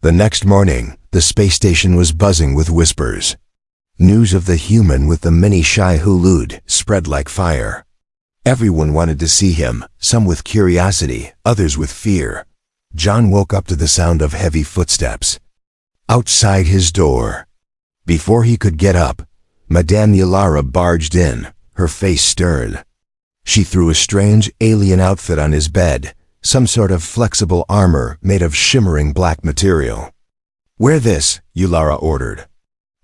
The next morning, the space station was buzzing with whispers. News of the human with the mini HFY Hulud spread like fire. Everyone wanted to see him, some with curiosity, others with fear. John woke up to the sound of heavy footsteps outside his door. Before he could get up, Madame Yalara barged in, her face stern. She threw a strange alien outfit on his bed, some sort of flexible armor made of shimmering black material. "Wear this," Yalara ordered.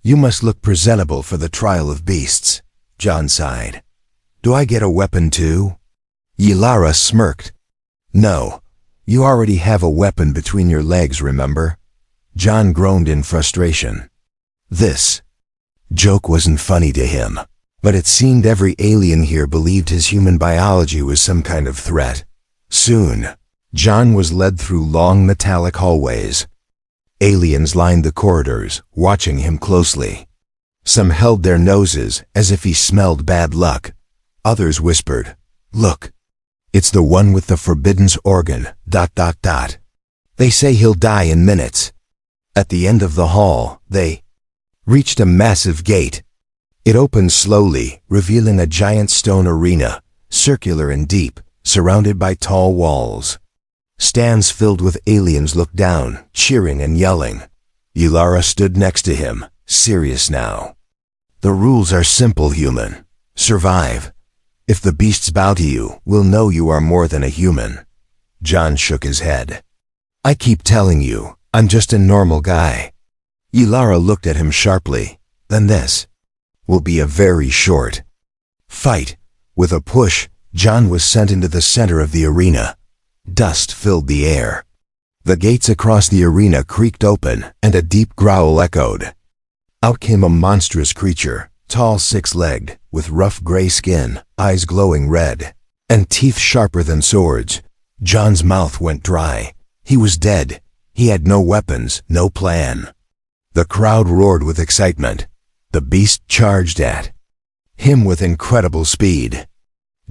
"You must look presentable for the trial of beasts," John sighed. "Do I get a weapon too?" Yalara smirked. "No, you already have a weapon between your legs, remember?" John groaned in frustration. This joke wasn't funny to him, but it seemed every alien here believed his human biology was some kind of threat. Soon, John was led through long metallic hallways. Aliens lined the corridors, watching him closely. Some held their noses as if he smelled bad luck. Others whispered, "Look, it's the one with the forbidden organ, ... They say he'll die in minutes." At the end of the hall, they reached a massive gate. It opened slowly, revealing a giant stone arena, circular and deep, surrounded by tall walls. Stands filled with aliens looked down, cheering and yelling. Yalara stood next to him, serious now. "The rules are simple, human. Survive. If the beasts bow to you, we'll know you are more than a human." John shook his head. "I keep telling you, I'm just a normal guy." Yalara looked at him sharply. "Then this will be a very short fight." With a push, John was sent into the center of the arena. Dust filled the air. The gates across the arena creaked open, and a deep growl echoed. Out came a monstrous creature, tall, six-legged, with rough gray skin, eyes glowing red, and teeth sharper than swords. John's mouth went dry. He was dead. He had no weapons, no plan. The crowd roared with excitement. The beast charged at him with incredible speed.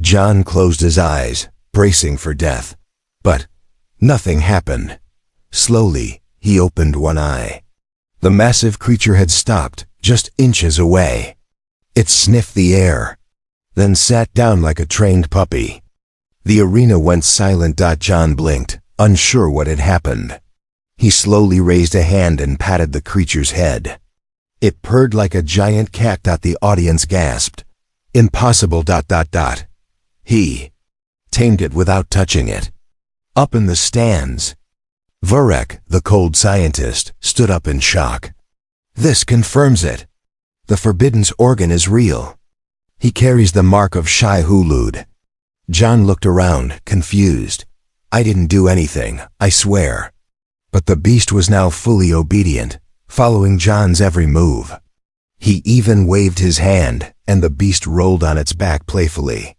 John closed his eyes, bracing for death. But nothing happened. Slowly, he opened one eye. The massive creature had stopped, just inches away. It sniffed the air, then sat down like a trained puppy. The arena went silent. John blinked, unsure what had happened. He slowly raised a hand and patted the creature's head. It purred like a giant cat. The audience gasped. "Impossible. He tamed it without touching it." Up in the stands, Varek, the cold scientist, stood up in shock. "This confirms it. The forbidden organ is real. He carries the mark of HFY Hulud." John looked around, confused. "I didn't do anything, I swear." But the beast was now fully obedient, following John's every move. He even waved his hand, and the beast rolled on its back playfully.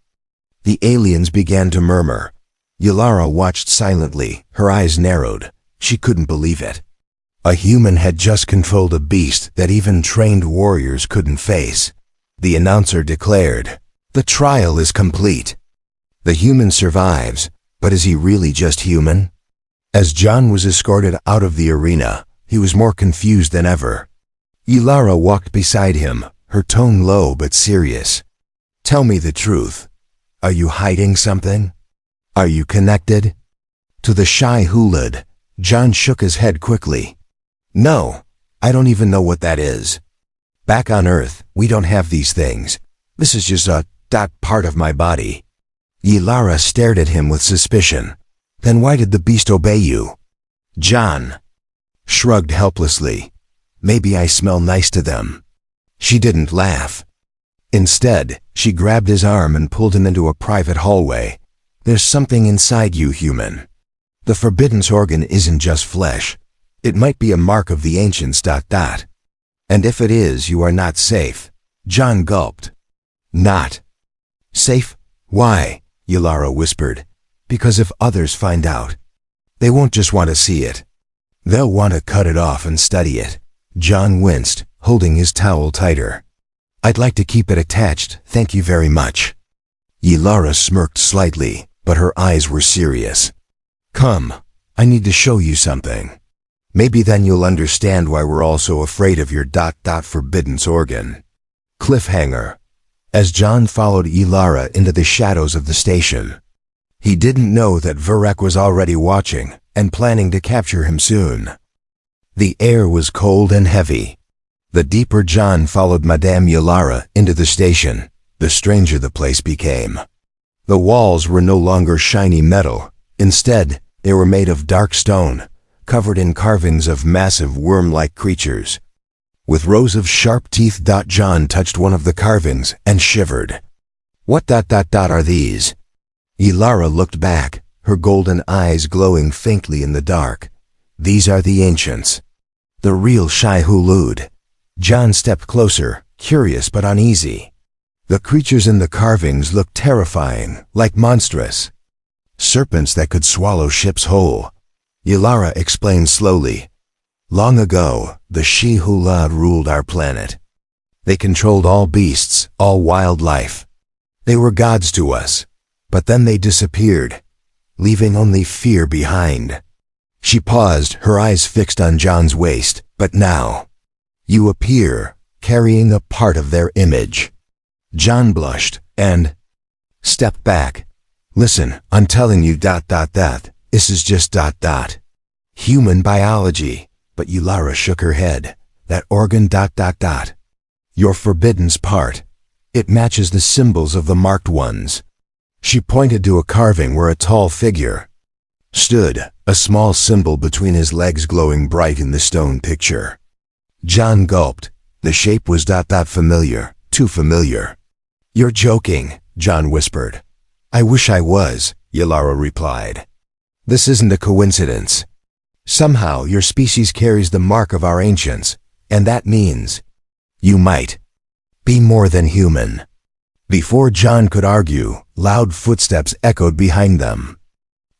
The aliens began to murmur. Yalara watched silently, her eyes narrowed. She couldn't believe it. A human had just controlled a beast that even trained warriors couldn't face. The announcer declared, "The trial is complete. The human survives, but is he really just human?" As John was escorted out of the arena, he was more confused than ever. Yalara walked beside him, her tone low but serious. "Tell me the truth. Are you hiding something? Are you connected?" To the HFY Hulud, John shook his head quickly. "No, I don't even know what that is. Back on Earth, we don't have these things. This is just a part of my body." Yalara stared at him with suspicion. "Then why did the beast obey you?" John shrugged helplessly. "Maybe I smell nice to them." She didn't laugh. Instead, she grabbed his arm and pulled him into a private hallway. "There's something inside you, human. The forbidden organ isn't just flesh. It might be a mark of the ancients. And if it is, you are not safe." John gulped. "Not safe? Why?" Yalara whispered. "Because if others find out, they won't just want to see it. They'll want to cut it off and study it." John winced, holding his towel tighter. "I'd like to keep it attached, thank you very much." Yalara smirked slightly, but her eyes were serious. "Come, I need to show you something." Maybe then you'll understand why we're all so afraid of your forbidden organ. Cliffhanger. As John followed Ilara into the shadows of the station, he didn't know that Varek was already watching and planning to capture him soon. The air was cold and heavy. The deeper John followed Madame Ilara into the station, the stranger the place became. The walls were no longer shiny metal. Instead, they were made of dark stone, covered in carvings of massive worm-like creatures. With rows of sharp teeth. John touched one of the carvings and shivered. What are these? Ilara looked back, her golden eyes glowing faintly in the dark. These are the ancients. The real Shai-Hulud. John stepped closer, curious but uneasy. The creatures in the carvings looked terrifying, like monstrous serpents that could swallow ships whole. Ilara explained slowly. Long ago, the Shai-Hulud ruled our planet. They controlled all beasts, all wildlife. They were gods to us, but then they disappeared, leaving only fear behind. She paused, her eyes fixed on John's waist. But now, you appear, carrying a part of their image. John blushed and stepped back. Listen, I'm telling you this is just human biology. But Ilara shook her head. That organ your forbidden's part. It matches the symbols of the marked ones. She pointed to a carving where a tall figure stood, a small symbol between his legs glowing bright in the stone picture. John gulped. The shape was familiar, too familiar. You're joking, John whispered. I wish I was, Ilara replied. This isn't a coincidence. Somehow your species carries the mark of our ancients, and that means you might be more than human. Before John could argue, loud footsteps echoed behind them.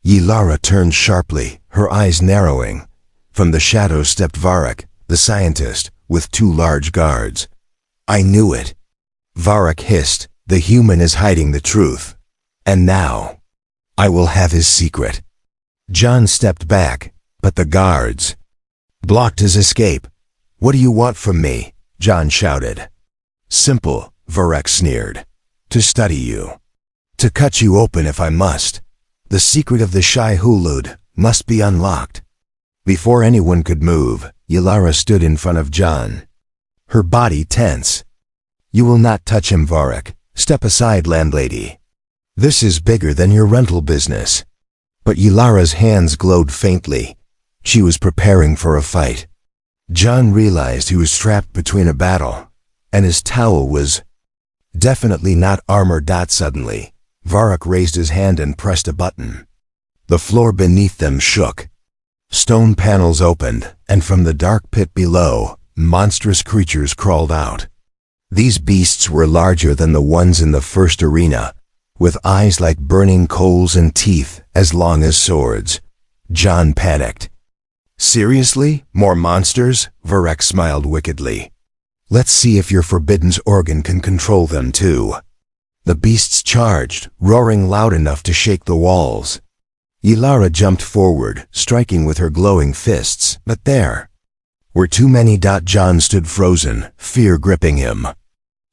Ilara turned sharply, her eyes narrowing. From the shadows stepped Varek, the scientist, with 2 large guards. I knew it. Varek hissed. The human is hiding the truth. And now, I will have his secret. John stepped back, but the guards blocked his escape. What do you want from me? John shouted. Simple, Varek sneered. To study you. To cut you open if I must. The secret of the Shai-Hulud must be unlocked. Before anyone could move, Ilara stood in front of John, her body tense. You will not touch him, Varek. Step aside, Landlady. This is bigger than your rental business. But Ilara's hands glowed faintly. She was preparing for a fight. John realized he was trapped between a battle, and his towel was definitely not armor. Suddenly, Varek raised his hand and pressed a button. The floor beneath them shook. Stone panels opened, and from the dark pit below, monstrous creatures crawled out. These beasts were larger than the ones in the first arena, with eyes like burning coals and teeth as long as swords. John panicked. Seriously? More monsters? Varek smiled wickedly. Let's see if your forbidden's organ can control them too. The beasts charged, roaring loud enough to shake the walls. Ilara jumped forward, striking with her glowing fists, but there were too many. John stood frozen, fear gripping him.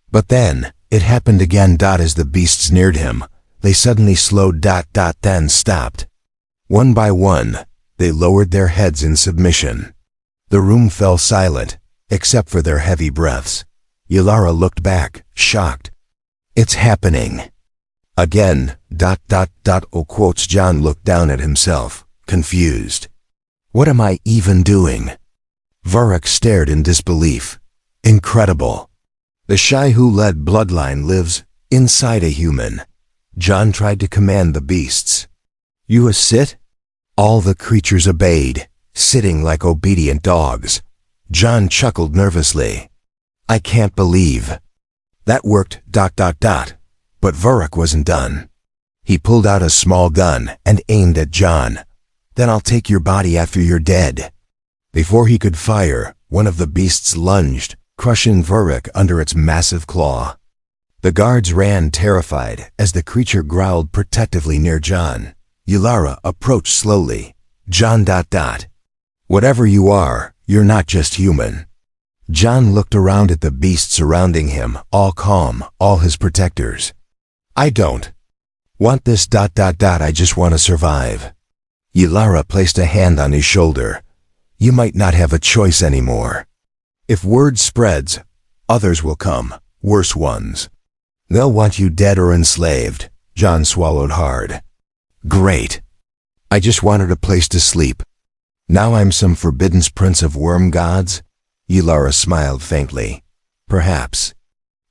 But then, it happened again. As the beasts neared him, they suddenly slowed. Then stopped. One by one, they lowered their heads in submission. The room fell silent, except for their heavy breaths. Ilara looked back, shocked. It's happening. Again. Quotes. John looked down at himself, confused. What am I even doing? Varek stared in disbelief. Incredible. The Shai-Hulud bloodline lives inside a human. John tried to command the beasts. You sit? All the creatures obeyed, sitting like obedient dogs. John chuckled nervously. I can't believe that worked. But Varek wasn't done. He pulled out a small gun and aimed at John. Then I'll take your body after you're dead. Before he could fire, one of the beasts lunged, crushing Varek under its massive claw. The guards ran terrified as the creature growled protectively near John. Ilara approached slowly. John. Whatever you are, you're not just human. John looked around at the beasts surrounding him, all calm, all his protectors. I don't want this ... I just want to survive. Ylara placed a hand on his shoulder. You might not have a choice anymore. If word spreads, others will come, worse ones. They'll want you dead or enslaved. John swallowed hard. Great. I just wanted a place to sleep. Now I'm some forbidden prince of worm gods? Ylara smiled faintly. Perhaps.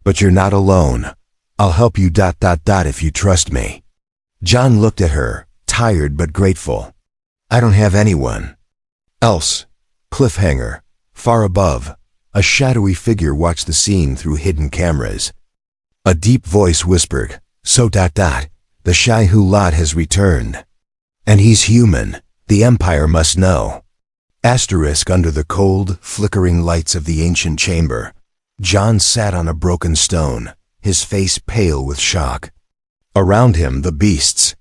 But you're not alone. I'll help you ... if you trust me. John looked at her, tired but grateful. I don't have anyone else. Cliffhanger. Far above, a shadowy figure watched the scene through hidden cameras. A deep voice whispered, So ... the Shai-Hulud has returned. And he's human. The Empire must know. Asterisk. Under the cold, flickering lights of the ancient chamber, John sat on a broken stone, his face pale with shock. Around him the beasts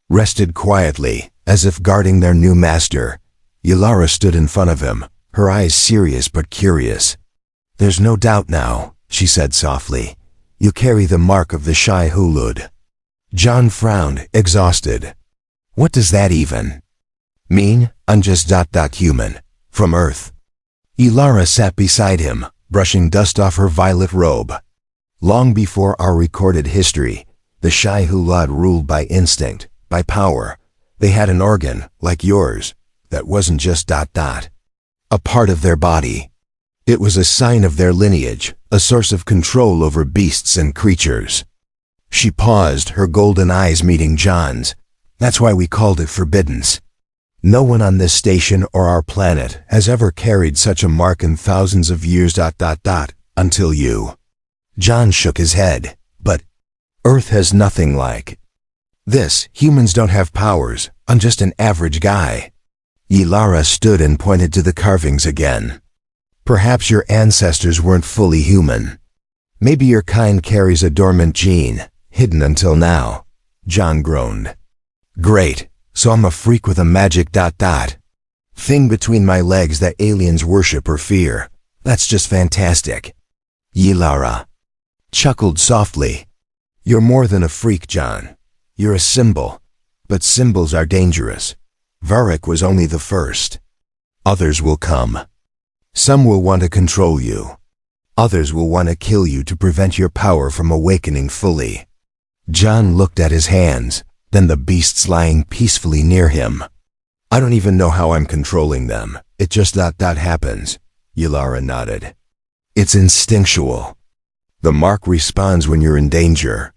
rested quietly, as if guarding their new master. Ylara stood in front of him, her eyes serious but curious. There's no doubt now, she said softly. You carry the mark of the Shai-Hulud. John frowned, exhausted. What does that even mean? I'm just ... human. From Earth. Ylara sat beside him, brushing dust off her violet robe. Long before our recorded history, the Shai-Hulud ruled by instinct, by power. They had an organ, like yours, that wasn't just ... a part of their body. It was a sign of their lineage, a source of control over beasts and creatures. She paused, her golden eyes meeting John's. That's why we called it Forbiddance. No one on this station or our planet has ever carried such a mark in thousands of years ... until you. John shook his head. But Earth has nothing like this. Humans don't have powers. I'm just an average guy. Ylara stood and pointed to the carvings again. Perhaps your ancestors weren't fully human. Maybe your kind carries a dormant gene, hidden until now. John groaned. Great. So I'm a freak with a magic ... thing between my legs that aliens worship or fear. That's just fantastic. Ylara chuckled softly. You're more than a freak, John. You're a symbol. But symbols are dangerous. Varric was only the first. Others will come. Some will want to control you. Others will want to kill you to prevent your power from awakening fully. John looked at his hands, then the beasts lying peacefully near him. I don't even know how I'm controlling them. It just ... happens. Ylara nodded. It's instinctual. The mark responds when you're in danger.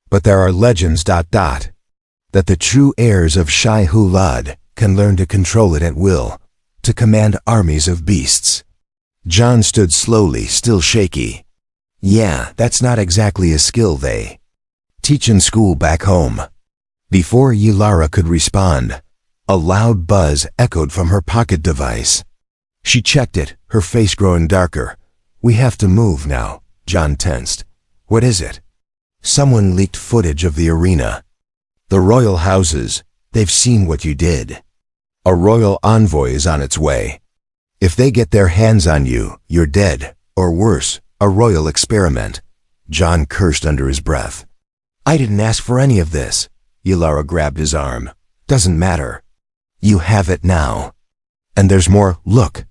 But there are legends ... that the true heirs of Shai-Hulud can learn to control it at will, to command armies of beasts. John stood slowly, still shaky. Yeah, that's not exactly a skill they teach in school back home. Before Ylara could respond, a loud buzz echoed from her pocket device. She checked it, her face growing darker. We have to move now. John tensed. What is it? Someone leaked footage of the arena. The royal houses, they've seen what you did. A royal envoy is on its way. If they get their hands on you, you're dead, or worse, a royal experiment. John cursed under his breath. I didn't ask for any of this. Ylara grabbed his arm. Doesn't matter. You have it now. And there's more. Look.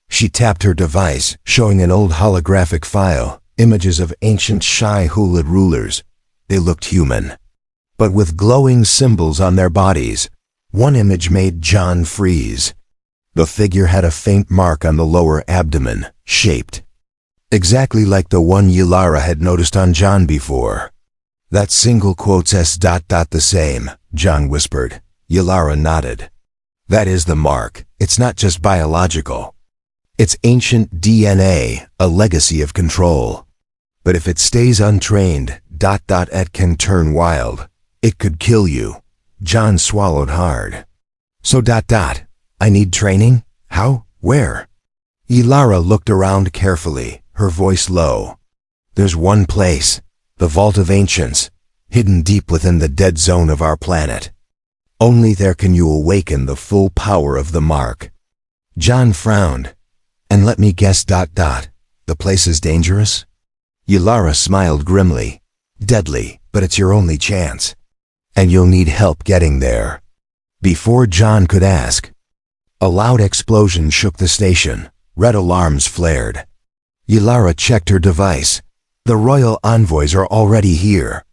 She tapped her device, showing an old holographic file, images of ancient Shai-Hulud rulers. They looked human, but with glowing symbols on their bodies. One image made John freeze. The figure had a faint mark on the lower abdomen, shaped exactly like the one Ylara had noticed on John before. That single quotes S ... the same, John whispered. Ylara nodded. That is the mark. It's not just biological. It's ancient DNA, a legacy of control. But if it stays untrained, ... it can turn wild. It could kill you. John swallowed hard. So ... I need training? How? Where? Ylara looked around carefully, her voice low. There's one place. The Vault of Ancients, hidden deep within the dead zone of our planet. Only there can you awaken the full power of the mark. John frowned. And let me guess ... The place is dangerous? Ylara smiled grimly. Deadly, but it's your only chance. And you'll need help getting there. Before John could ask, a loud explosion shook the station. Red alarms flared. Ylara checked her device. The royal envoys are already here.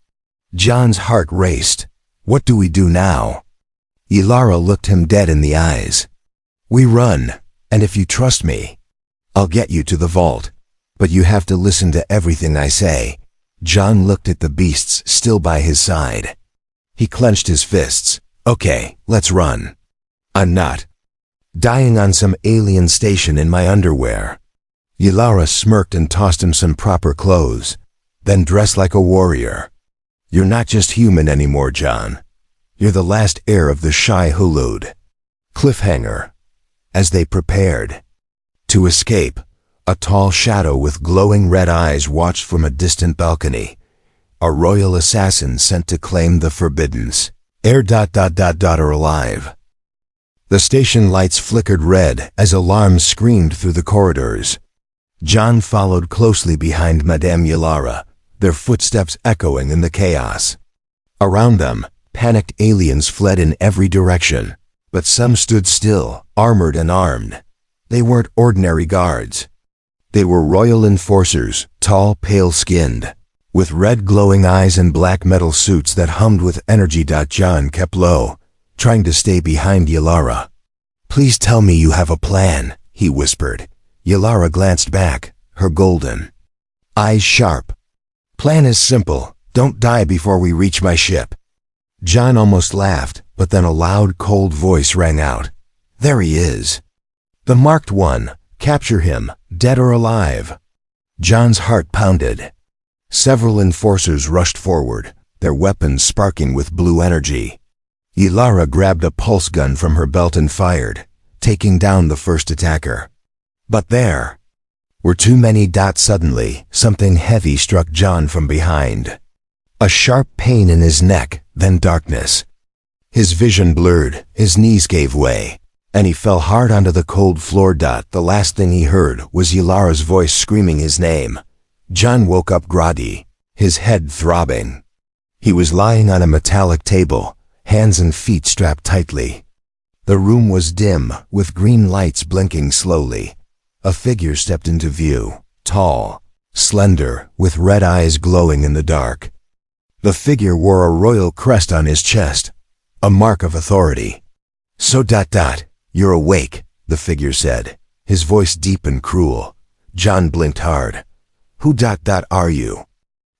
John's heart raced. What do we do now? Ylara looked him dead in the eyes. We run, and if you trust me, I'll get you to the vault. But you have to listen to everything I say. John looked at the beasts still by his side. He clenched his fists. Okay, let's run. I'm not dying on some alien station in my underwear. Ylara smirked and tossed him some proper clothes. Then dress like a warrior. You're not just human anymore, John. You're the last heir of the Sci Hulud. Cliffhanger. As they prepared to escape, a tall shadow with glowing red eyes watched from a distant balcony. A royal assassin sent to claim the forbiddens. Heir ... are alive. The station lights flickered red as alarms screamed through the corridors. John followed closely behind Madame Ylara, their footsteps echoing in the chaos. Around them, panicked aliens fled in every direction, but some stood still, armored and armed. They weren't ordinary guards. They were royal enforcers, tall, pale-skinned, with red glowing eyes and black metal suits that hummed with energy. John kept low, trying to stay behind Ylara. Please tell me you have a plan, he whispered. Ylara glanced back, her golden eyes sharp. Plan is simple. Don't die before we reach my ship. John almost laughed, but then a loud, cold voice rang out. There he is. The marked one. Capture him, dead or alive. John's heart pounded. Several enforcers rushed forward, their weapons sparking with blue energy. Ylara grabbed a pulse gun from her belt and fired, taking down the first attacker. But there were too many. Suddenly, something heavy struck John from behind. A sharp pain in his neck, then darkness. His vision blurred, his knees gave way, and he fell hard onto the cold floor. The last thing he heard was Yalara's voice screaming his name. John woke up groggy, his head throbbing. He was lying on a metallic table, hands and feet strapped tightly. The room was dim, with green lights blinking slowly. A figure stepped into view, tall, slender, with red eyes glowing in the dark. The figure wore a royal crest on his chest, a mark of authority. So ... You're awake, the figure said, his voice deep and cruel. John blinked hard. Who ... are you?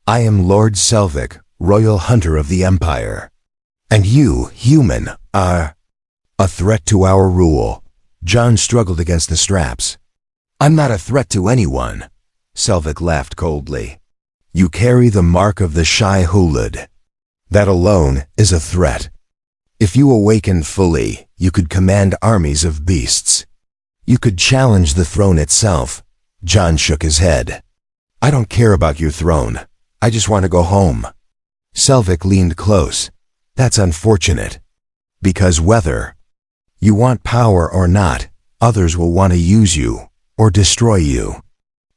I am Lord Selvig, royal hunter of the Empire. And you, human, are a threat to our rule. John struggled against the straps. I'm not a threat to anyone. Selvig laughed coldly. You carry the mark of the Sci Hulud. That alone is a threat. If you awakened fully, you could command armies of beasts. You could challenge the throne itself. John shook his head. I don't care about your throne. I just want to go home. Selvig leaned close. That's unfortunate. Because whether you want power or not, others will want to use you or destroy you.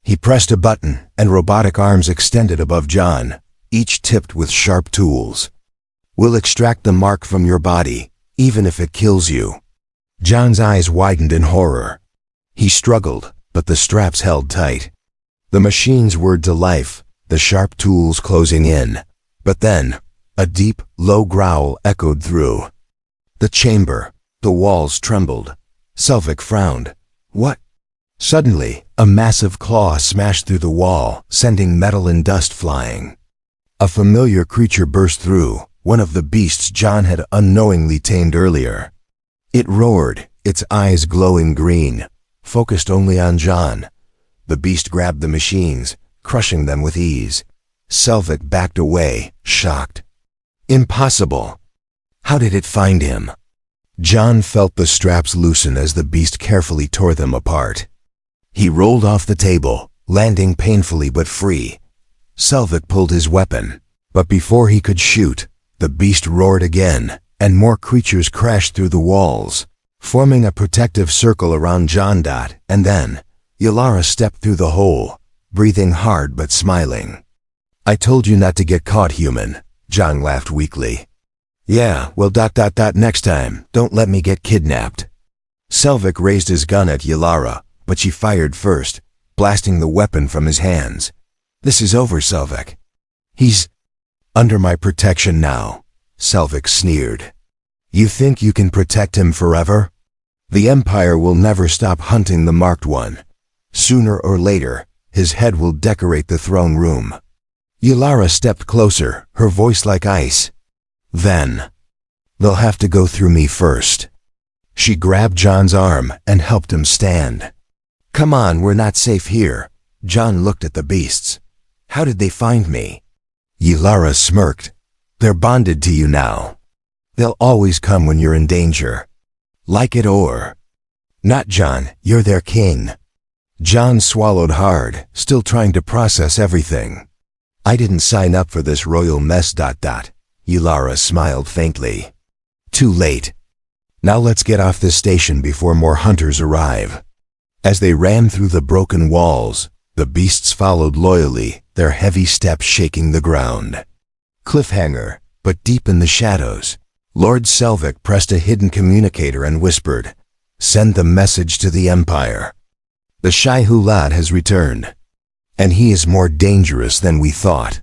He pressed a button, and robotic arms extended above John, each tipped with sharp tools. We'll extract the mark from your body, even if it kills you. John's eyes widened in horror. He struggled, but the straps held tight. The machines whirred to life, the sharp tools closing in. But then, a deep, low growl echoed through the chamber. The walls trembled. Selvig frowned. What? Suddenly, a massive claw smashed through the wall, sending metal and dust flying. A familiar creature burst through, one of the beasts John had unknowingly tamed earlier. It roared, its eyes glowing green, focused only on John. The beast grabbed the machines, crushing them with ease. Selvig backed away, shocked. Impossible! How did it find him? John felt the straps loosen as the beast carefully tore them apart. He rolled off the table, landing painfully but free. Selvig pulled his weapon, but before he could shoot, the beast roared again, and more creatures crashed through the walls. forming a protective circle around John. And then, Ylara stepped through the hole, breathing hard but smiling. "I told you not to get caught, human," John laughed weakly. "Yeah, well next time, don't let me get kidnapped." Selvik raised his gun at Ylara, but she fired first, blasting the weapon from his hands. "This is over, Selvik." "He's under my protection now," Selvik sneered. "You think you can protect him forever? The Empire will never stop hunting the marked one. Sooner or later, his head will decorate the throne room." Ylara stepped closer, her voice like ice. "Then, they'll have to go through me first." She grabbed John's arm and helped him stand. "Come on, we're not safe here." John looked at the beasts. "How did they find me?" Ylara smirked. "They're bonded to you now. They'll always come when you're in danger. Like it or not, John, you're their king." John swallowed hard, still trying to process everything. "I didn't sign up for this royal mess. Ylara smiled faintly. "Too late. Now let's get off this station before more hunters arrive." As they ran through the broken walls, the beasts followed loyally, their heavy steps shaking the ground. Cliffhanger, but deep in the shadows, Lord Selvik pressed a hidden communicator and whispered, "Send the message to the Empire. The Shai-Hulud has returned, and he is more dangerous than we thought."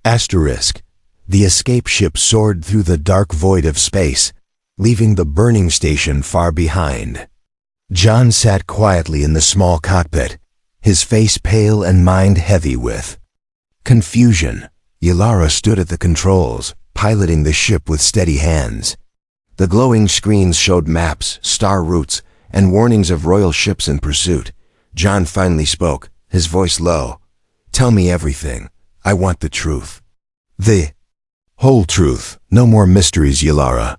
Asterisk. The escape ship soared through the dark void of space, leaving the burning station far behind. John sat quietly in the small cockpit, his face pale and mind heavy with confusion. Ylara stood at the controls, piloting the ship with steady hands. The glowing screens showed maps, star routes, and warnings of royal ships in pursuit. John finally spoke, his voice low. "Tell me everything. I want the truth. The whole truth. No more mysteries, Ylara."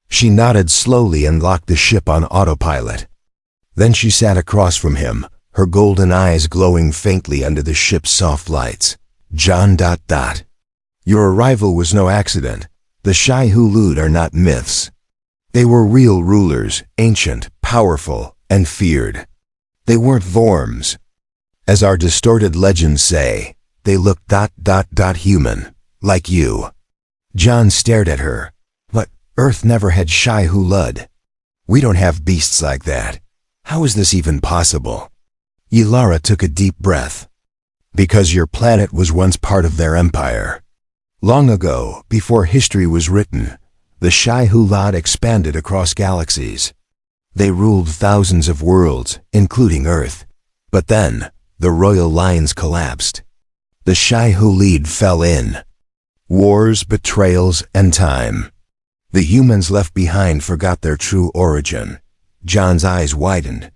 She nodded slowly and locked the ship on autopilot. Then she sat across from him, her golden eyes glowing faintly under the ship's soft lights. "John. Your arrival was no accident. The Shai-Hulud are not myths. They were real rulers, ancient, powerful, and feared. They weren't Vorms. As our distorted legends say, they looked human, like you." John stared at her. "But Earth never had Shai-Hulud. We don't have beasts like that. How is this even possible?" Ylara took a deep breath. "Because your planet was once part of their empire. Long ago, before history was written, the Shai-Hulud expanded across galaxies. They ruled thousands of worlds, including Earth. But then, the royal lines collapsed. The Shai-Hulud fell in. Wars, betrayals, and time. The humans left behind forgot their true origin." John's eyes widened.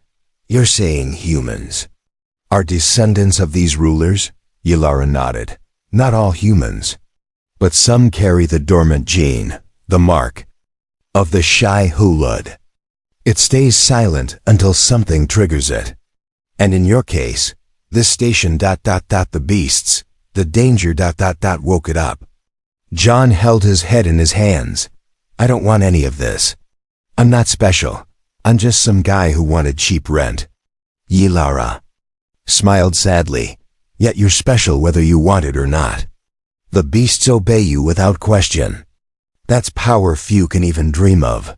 "You're saying humans are descendants of these rulers?" Ylara nodded. "Not all humans, but some carry the dormant gene, the mark of the Shai-Hulud. It stays silent until something triggers it. And in your case, this station the beasts, the danger woke it up." John held his head in his hands. "I don't want any of this. I'm not special. I'm just some guy who wanted cheap rent." Ylara smiled sadly. "Yet you're special whether you want it or not. The beasts obey you without question. That's power few can even dream of."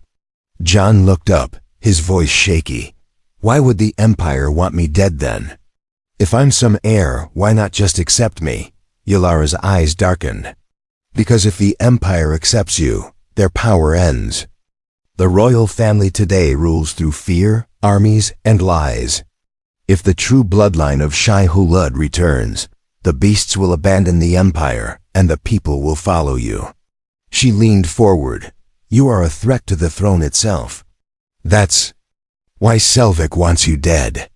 John looked up, his voice shaky. "Why would the Empire want me dead then? If I'm some heir, why not just accept me?" Yalara's eyes darkened. "Because if the Empire accepts you, their power ends. The royal family today rules through fear, armies, and lies. If the true bloodline of Shai-Hulud returns, the beasts will abandon the Empire, and the people will follow you." She leaned forward. "You are a threat to the throne itself. That's why Selvik wants you dead.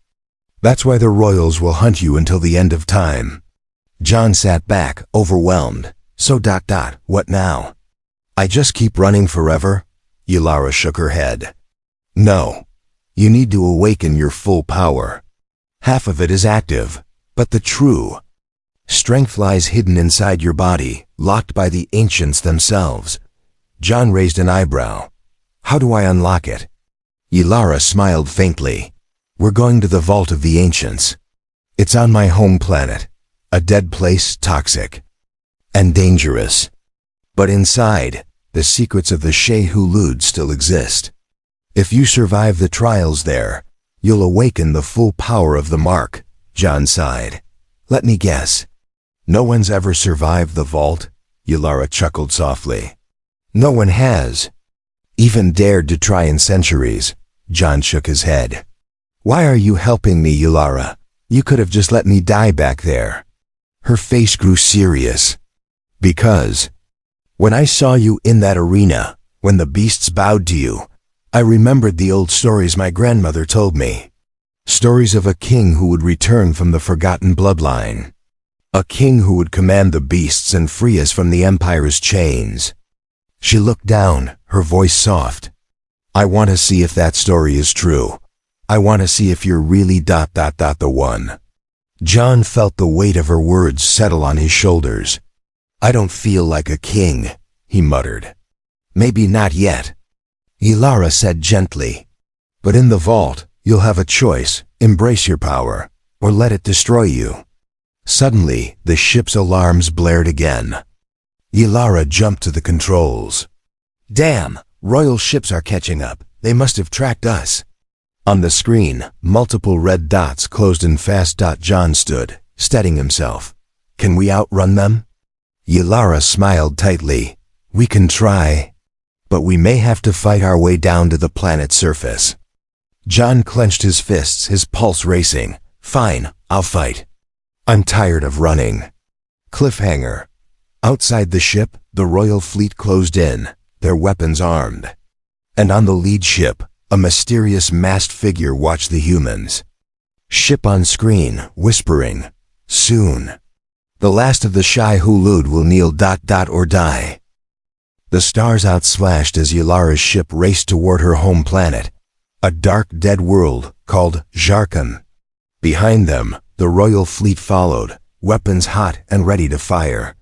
That's why the royals will hunt you until the end of time." John sat back, overwhelmed. "So what now? I just keep running forever?" Ylara shook her head. "No. You need to awaken your full power. Half of it is active, but the true strength lies hidden inside your body, locked by the ancients themselves." John raised an eyebrow. "How do I unlock it?" Ylara smiled faintly. We're going to the Vault of the Ancients. It's on my home planet. A dead place, toxic and dangerous. But inside, the secrets of the Shai-Hulud still exist. If you survive the trials there, you'll awaken the full power of the mark, John sighed. Let me guess. No one's ever survived the vault? Ylara chuckled softly. No one has. Even dared to try in centuries. John shook his head. Why are you helping me, Ylara? You could have just let me die back there. Her face grew serious. Because when I saw you in that arena, when the beasts bowed to you, I remembered the old stories my grandmother told me. Stories of a king who would return from the forgotten bloodline. A king who would command the beasts and free us from the Empire's chains. She looked down, her voice soft. I want to see if that story is true. I want to see if you're really ... the one. John felt the weight of her words settle on his shoulders. I don't feel like a king, he muttered. Maybe not yet. Ylara said gently. But in the vault, you'll have a choice. Embrace your power, or let it destroy you. Suddenly, the ship's alarms blared again. Ylara jumped to the controls. Damn, royal ships are catching up. They must have tracked us. On the screen, multiple red dots closed in fast. John stood, steadying himself. Can we outrun them? Ylara smiled tightly. We can try. But we may have to fight our way down to the planet's surface. John clenched his fists, his pulse racing. Fine, I'll fight. I'm tired of running. Cliffhanger. Outside the ship, the royal fleet closed in, their weapons armed. And on the lead ship, a mysterious masked figure watched the humans. Ship on screen, whispering, soon. The last of the Shai-Hulud will kneel ... or die. The stars outsplashed as Yalara's ship raced toward her home planet, a dark, dead world called Jarkan. Behind them, the royal fleet followed, weapons hot and ready to fire.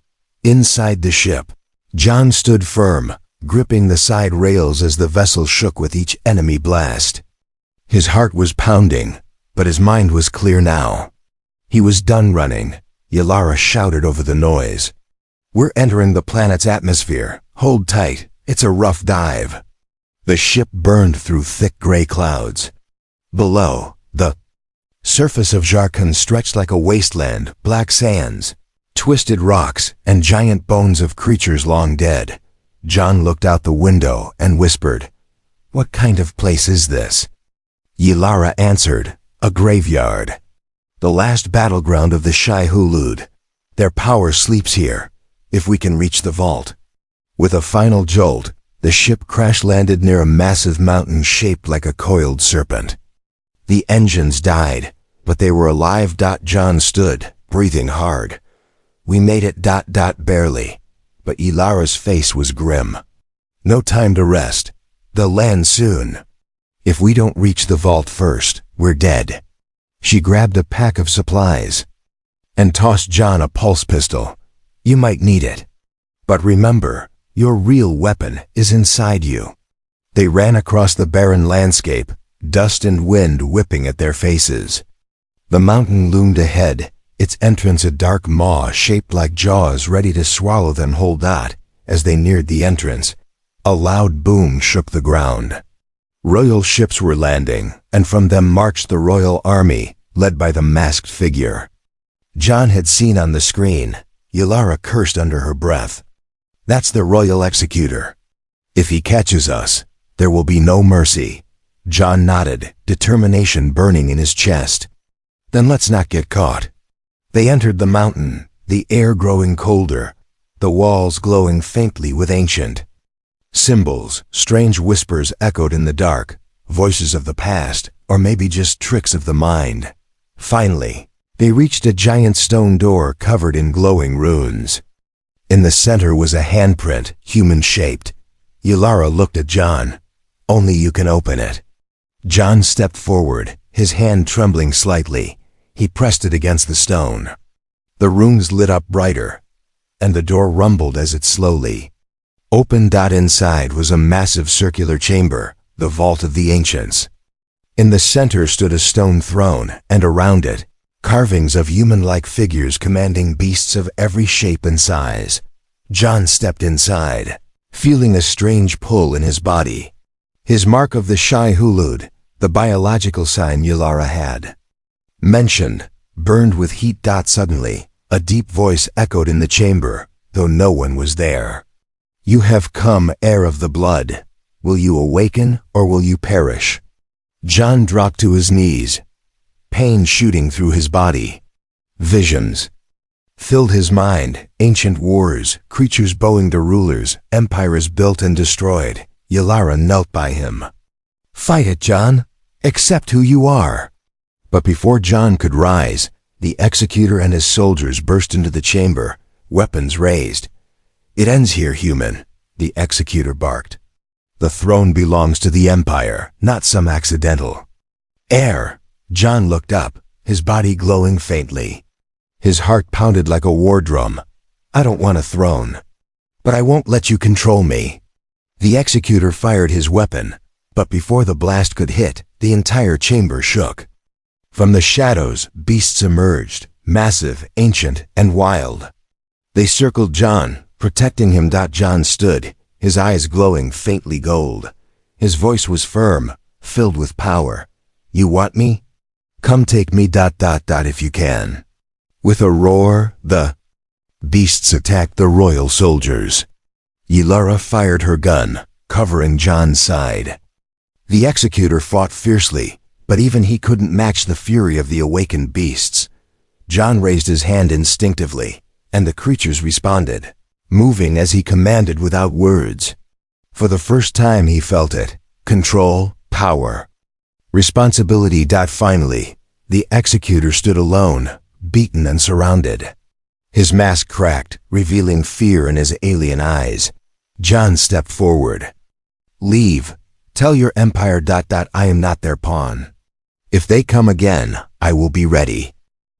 Inside the ship, John stood firm, gripping the side rails as the vessel shook with each enemy blast. His heart was pounding, but his mind was clear now. He was done running. Ylara shouted over the noise. We're entering the planet's atmosphere. Hold tight. It's a rough dive. The ship burned through thick gray clouds. Below, the surface of Jarkan stretched like a wasteland, black sands, twisted rocks, and giant bones of creatures long dead. John looked out the window and whispered, What kind of place is this? Ylara answered, A graveyard. The last battleground of the Shai-Hulud. Their power sleeps here, if we can reach the vault. With a final jolt, the ship crash-landed near a massive mountain shaped like a coiled serpent. The engines died, but they were alive. John stood, breathing hard. We made it ... barely. But Yalara's face was grim. No time to rest. They'll land soon. If we don't reach the vault first, we're dead. She grabbed a pack of supplies and tossed John a pulse pistol. You might need it. But remember, your real weapon is inside you. They ran across the barren landscape, dust and wind whipping at their faces. The mountain loomed ahead, its entrance a dark maw shaped like jaws ready to swallow them whole. As they neared the entrance, a loud boom shook the ground. Royal ships were landing, and from them marched the royal army, led by the masked figure. John had seen on the screen. Ylara cursed under her breath. That's the royal executor. If he catches us, there will be no mercy. John nodded, determination burning in his chest. Then let's not get caught. They entered the mountain, the air growing colder, the walls glowing faintly with ancient symbols. Strange whispers echoed in the dark, voices of the past, or maybe just tricks of the mind. Finally, they reached a giant stone door covered in glowing runes. In the center was a handprint, human-shaped. Ylara looked at John. Only you can open it. John stepped forward, his hand trembling slightly. He pressed it against the stone. The runes lit up brighter, and the door rumbled as it slowly opened. Inside was a massive circular chamber, the vault of the ancients. In the center stood a stone throne, and around it, carvings of human-like figures commanding beasts of every shape and size. John stepped inside, feeling a strange pull in his body. His mark of the Shai-Hulud, the biological sign Yalara had. Mentioned, burned with heat. Suddenly, a deep voice echoed in the chamber, though no one was there. You have come, heir of the blood. Will you awaken, or will you perish? John dropped to his knees, pain shooting through his body. Visions filled his mind, ancient wars, creatures bowing to rulers, empires built and destroyed. Yalara knelt by him. Fight it, John. Accept who you are. But before John could rise, the executor and his soldiers burst into the chamber, weapons raised. It ends here, human, the executor barked. The throne belongs to the Empire, not some accidental heir. John looked up, his body glowing faintly. His heart pounded like a war drum. I don't want a throne, but I won't let you control me. The executor fired his weapon, but before the blast could hit, the entire chamber shook. From the shadows, beasts emerged, massive, ancient, and wild. They circled John, protecting him. John stood, his eyes glowing faintly gold. His voice was firm, filled with power. You want me? Come take me. If you can. With a roar, the beasts attacked the royal soldiers. Yalara fired her gun, covering John's side. The executor fought fiercely, but even he couldn't match the fury of the awakened beasts. John raised his hand instinctively, and the creatures responded, moving as he commanded without words. For the first time he felt it: control, power, responsibility. Finally, the executor stood alone, beaten and surrounded. His mask cracked, revealing fear in his alien eyes. John stepped forward. Leave. Tell your empire. I am not their pawn. If they come again, I will be ready.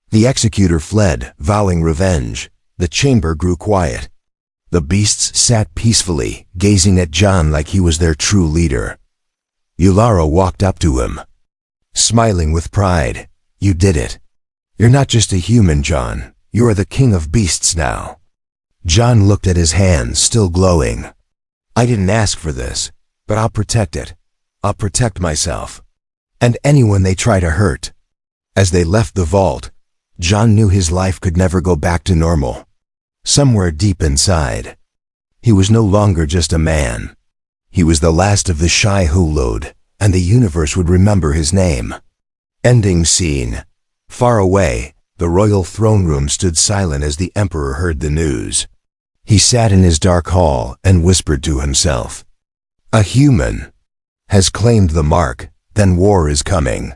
The executor fled, vowing revenge. The chamber grew quiet. The beasts sat peacefully, gazing at John like he was their true leader. Yalara walked up to him, smiling with pride. You did it. You're not just a human, John. You are the king of beasts now. John looked at his hands, still glowing. I didn't ask for this, but I'll protect it. I'll protect myself. And anyone they try to hurt. As they left the vault, John knew his life could never go back to normal. Somewhere deep inside, he was no longer just a man. He was the last of the Shai-Hulud, and the universe would remember his name. Ending scene. Far away, the royal throne room stood silent as the emperor heard the news. He sat in his dark hall and whispered to himself, a human has claimed the mark, then war is coming.